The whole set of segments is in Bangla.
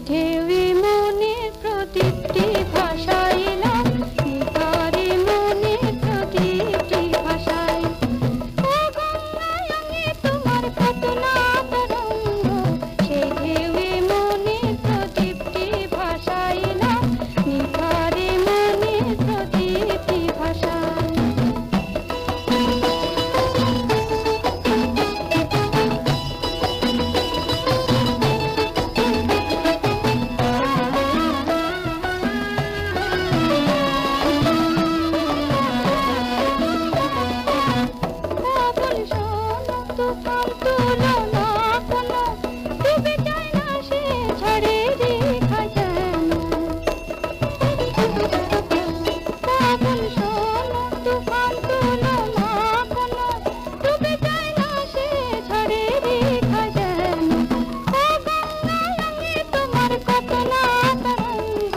ঢেউয়ে মনের প্রদীপটি ভাসাইলাম, নিথরে মনের প্রদীপটি ভাসাই। ও গঙ্গায় আমি তোমার কত না তরঙ্গ, সেই ঢেউয়ে মনের প্রদীপটি ভাসাইলাম, নিথরে মনের প্রদীপটি ভাসাই। তুফান তুলো না কোনো, ডুবে যায় না সে ঝড়ের রেখা যেন। পাগল শোনো, তুফান তুলো না কোনো, ডুবে যায় না সে ঝড়ের রেখা যেন। ও গঙ্গায় আমি তোমার কত না তরঙ্গ,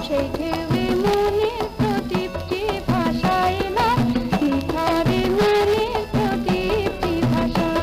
সেই ঢেউয়ে মনের প্রদীপটি ভাসাইলাম, নিথরে মনের প্রদীপটি ভাসাই।